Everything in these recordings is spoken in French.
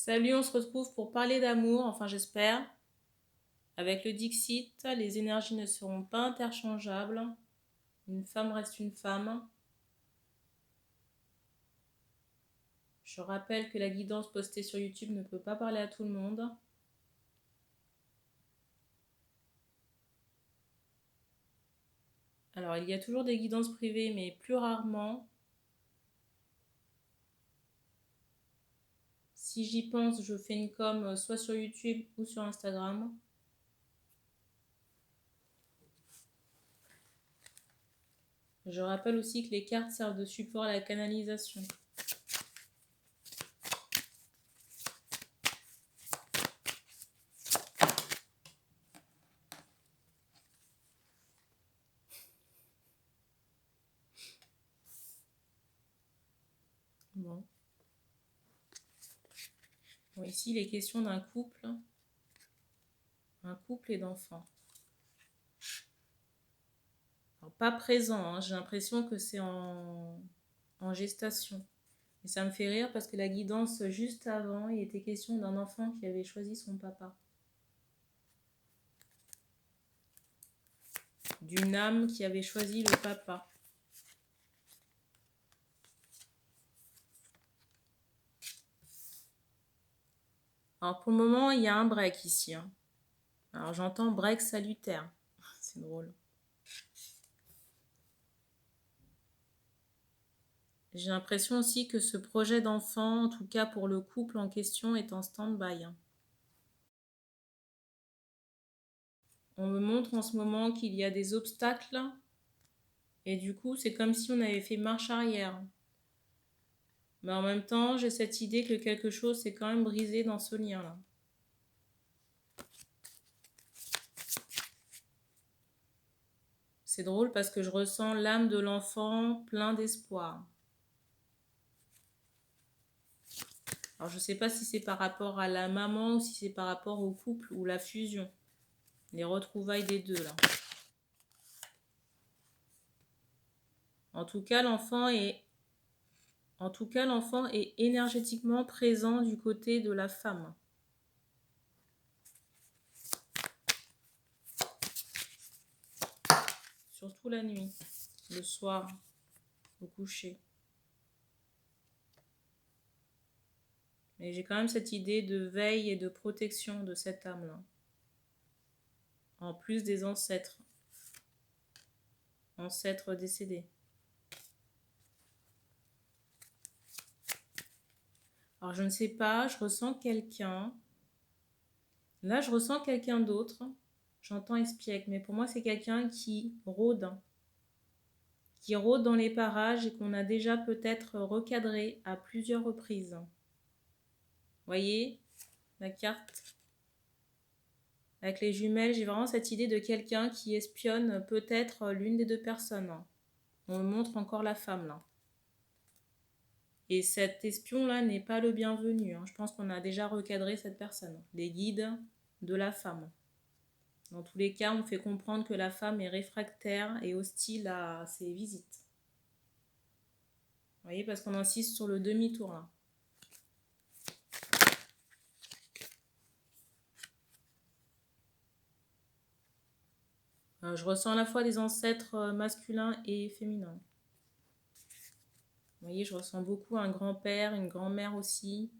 Salut, on se retrouve pour parler d'amour, enfin j'espère. Avec le Dixit, les énergies ne seront pas interchangeables. Une femme reste une femme. Je rappelle que la guidance postée sur YouTube ne peut pas parler à tout le monde. Alors il y a toujours des guidances privées, mais plus rarement. Si j'y pense, je fais une com soit sur YouTube ou sur Instagram. Je rappelle aussi que les cartes servent de support à la canalisation. Bon. Bon, ici, il est question d'un couple. Un couple et d'enfants. Alors, pas présent, hein, j'ai l'impression que c'est en gestation. Et ça me fait rire parce que la guidance juste avant, il était question d'un enfant qui avait choisi son papa. D'une âme qui avait choisi le papa. Alors pour le moment, il y a un break ici. Hein. Alors j'entends break salutaire. C'est drôle. J'ai l'impression aussi que ce projet d'enfant, en tout cas pour le couple en question, est en stand-by. Hein. On me montre en ce moment qu'il y a des obstacles. Et du coup, c'est comme si on avait fait marche arrière. Mais en même temps, j'ai cette idée que quelque chose s'est quand même brisé dans ce lien-là. C'est drôle parce que je ressens l'âme de l'enfant plein d'espoir. Alors je ne sais pas si c'est par rapport à la maman ou si c'est par rapport au couple ou la fusion. Les retrouvailles des deux là. En tout cas, l'enfant est énergétiquement présent du côté de la femme. Surtout la nuit, le soir, au coucher. Mais j'ai quand même cette idée de veille et de protection de cette âme-là. En plus des ancêtres décédés. Alors je ne sais pas, je ressens quelqu'un. Là, je ressens quelqu'un d'autre. J'entends espiègle, mais pour moi, c'est quelqu'un qui rôde. Qui rôde dans les parages et qu'on a déjà peut-être recadré à plusieurs reprises. Voyez la carte avec les jumelles, j'ai vraiment cette idée de quelqu'un qui espionne peut-être l'une des deux personnes. On me montre encore la femme là. Et cet espion-là n'est pas le bienvenu. Je pense qu'on a déjà recadré cette personne. Les guides de la femme. Dans tous les cas, on fait comprendre que la femme est réfractaire et hostile à ses visites. Vous voyez, parce qu'on insiste sur le demi-tour là. Je ressens à la fois des ancêtres masculins et féminins. Vous voyez, je ressens beaucoup un grand-père, une grand-mère aussi.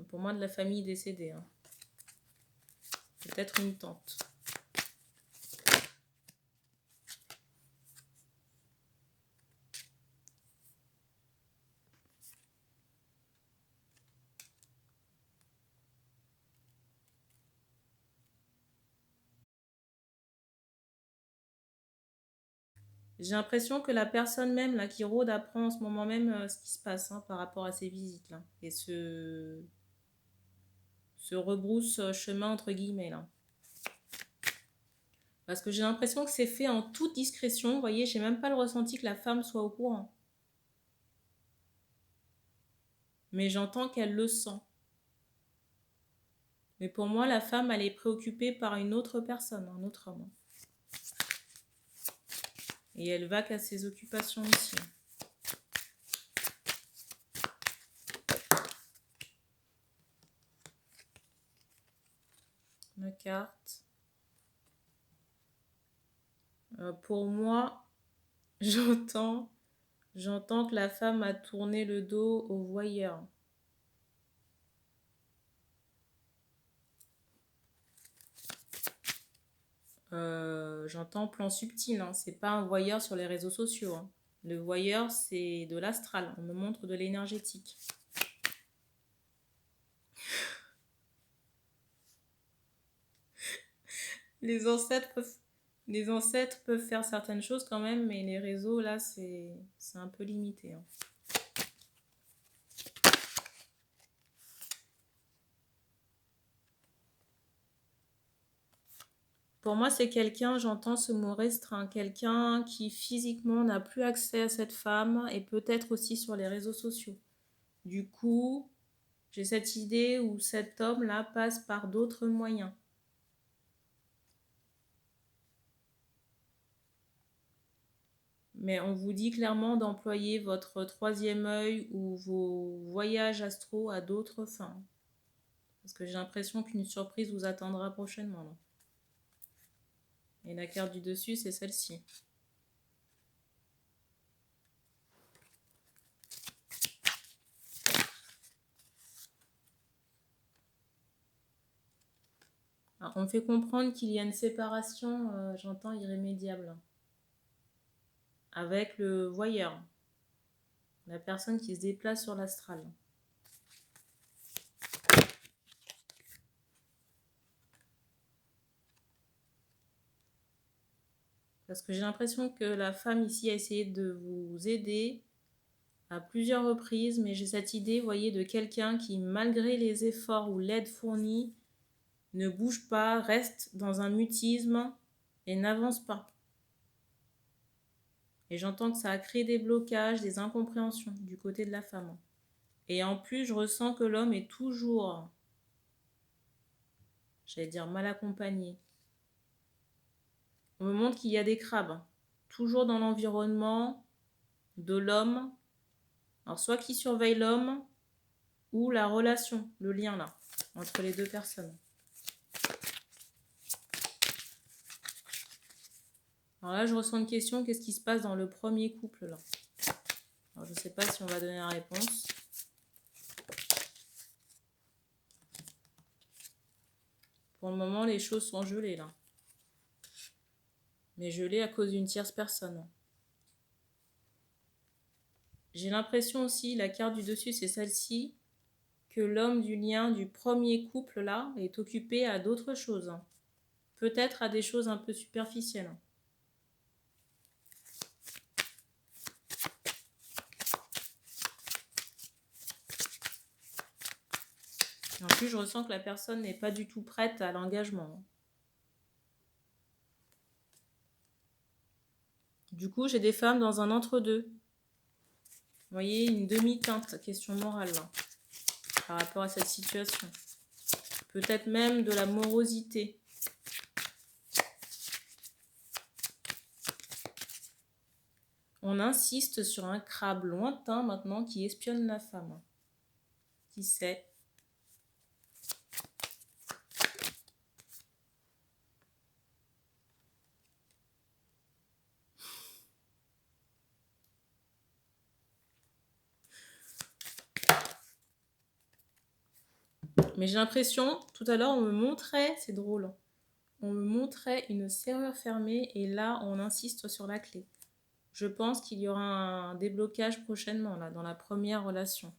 Pour moi, de la famille décédée. Hein. Peut-être une tante. J'ai l'impression que la personne même là, qui rôde apprend en ce moment même ce qui se passe par rapport à ces visites là. Et se rebrousse chemin entre guillemets là. Parce que j'ai l'impression que c'est fait en toute discrétion. Vous voyez, j'ai même pas le ressenti que la femme soit au courant. Mais j'entends qu'elle le sent. Mais pour moi, la femme, elle est préoccupée par une autre personne, un autre homme. Et elle va qu'à ses occupations aussi. carte. Pour moi, j'entends que la femme a tourné le dos au voyeur. J'entends plan subtil, hein. C'est pas un voyeur sur les réseaux sociaux, hein. Le voyeur, c'est de l'astral. On me montre de l'énergétique. Les ancêtres peuvent faire certaines choses quand même, mais les réseaux, là, c'est un peu limité, hein. Pour moi, c'est quelqu'un, j'entends ce mot restreint, quelqu'un qui physiquement n'a plus accès à cette femme et peut-être aussi sur les réseaux sociaux. Du coup, j'ai cette idée où cet homme-là passe par d'autres moyens. Mais on vous dit clairement d'employer votre troisième œil ou vos voyages astro à d'autres fins. Parce que j'ai l'impression qu'une surprise vous attendra prochainement, là. Et la carte du dessus, c'est celle-ci. Alors, on me fait comprendre qu'il y a une séparation, j'entends, irrémédiable. Avec le voyeur. La personne qui se déplace sur l'astral. Parce que j'ai l'impression que la femme ici a essayé de vous aider à plusieurs reprises, mais j'ai cette idée, vous voyez, de quelqu'un qui, malgré les efforts ou l'aide fournie, ne bouge pas, reste dans un mutisme et n'avance pas. Et j'entends que ça a créé des blocages, des incompréhensions du côté de la femme. Et en plus, je ressens que l'homme est toujours, j'allais dire, mal accompagné. On me montre qu'il y a des crabes, toujours dans l'environnement de l'homme. Alors, soit qui surveille l'homme, ou la relation, le lien là, entre les deux personnes. Alors là, je ressens une question, qu'est-ce qui se passe dans le premier couple là? Alors, je ne sais pas si on va donner la réponse. Pour le moment, les choses sont gelées là. Mais gelées à cause d'une tierce personne. J'ai l'impression aussi, la carte du dessus, c'est celle-ci, que l'homme du lien du premier couple là est occupé à d'autres choses. Peut-être à des choses un peu superficielles. En plus, je ressens que la personne n'est pas du tout prête à l'engagement. Du coup, j'ai des femmes dans un entre-deux. Vous voyez, une demi-teinte, question morale, là, par rapport à cette situation. Peut-être même de la morosité. On insiste sur un crabe lointain maintenant qui espionne la femme. Qui sait? Mais j'ai l'impression, tout à l'heure, on me montrait, c'est drôle, on me montrait une serrure fermée et là, on insiste sur la clé. Je pense qu'il y aura un déblocage prochainement, là, dans la première relation.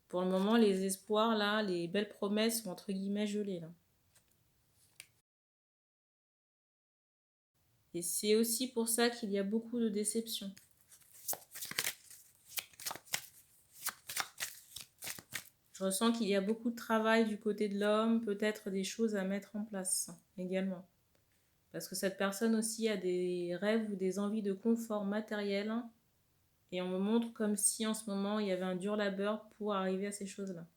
Pour le moment, les espoirs, là, les belles promesses sont entre guillemets gelées, là. Et c'est aussi pour ça qu'il y a beaucoup de déceptions. Je ressens qu'il y a beaucoup de travail du côté de l'homme, peut-être des choses à mettre en place également. Parce que cette personne aussi a des rêves ou des envies de confort matériel. Et on me montre comme si en ce moment, il y avait un dur labeur pour arriver à ces choses-là.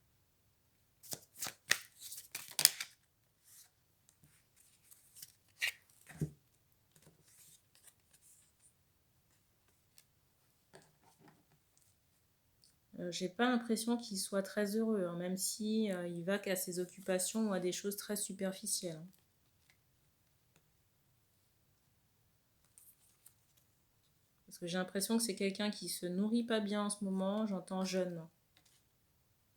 J'ai pas l'impression qu'il soit très heureux, hein, même si il va qu'à ses occupations ou à des choses très superficielles, hein. Parce que j'ai l'impression que c'est quelqu'un qui se nourrit pas bien en ce moment, j'entends jeûne.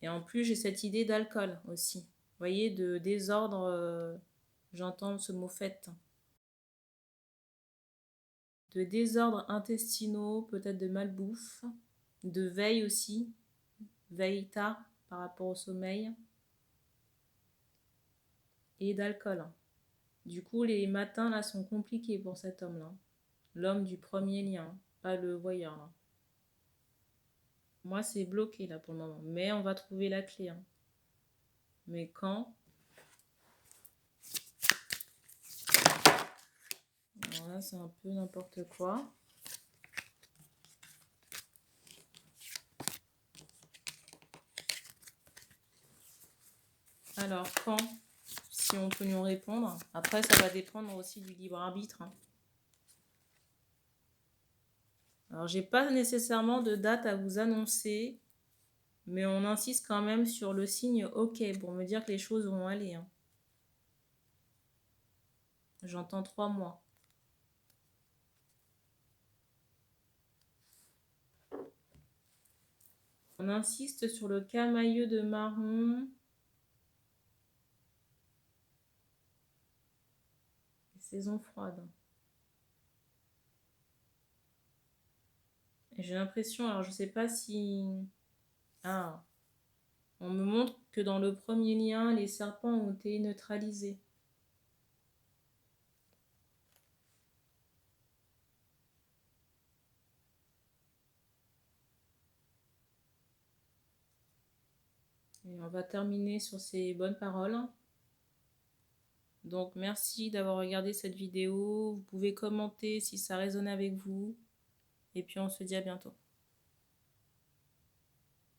Et en plus, j'ai cette idée d'alcool aussi. Vous voyez, de désordre, j'entends ce mot fait. De désordres intestinaux, peut-être de malbouffe, de veille aussi, veille tard par rapport au sommeil, et d'alcool. Du coup, les matins là sont compliqués pour cet homme-là. L'homme du premier lien, pas le voyeur là. Moi, c'est bloqué là pour le moment, mais on va trouver la clé, hein. Mais quand? Alors là, c'est un peu n'importe quoi. Alors, quand? Si on peut nous répondre. Après, ça va dépendre aussi du libre arbitre, hein. Alors, j'ai pas nécessairement de date à vous annoncer, mais on insiste quand même sur le signe OK pour me dire que les choses vont aller, hein. J'entends 3 mois. On insiste sur le camailleux de marron. Saison froide. Et j'ai l'impression, alors je sais pas si... Ah, on me montre que dans le premier lien, les serpents ont été neutralisés. Et on va terminer sur ces bonnes paroles. Donc merci d'avoir regardé cette vidéo. Vous pouvez commenter si ça résonne avec vous. Et puis on se dit à bientôt.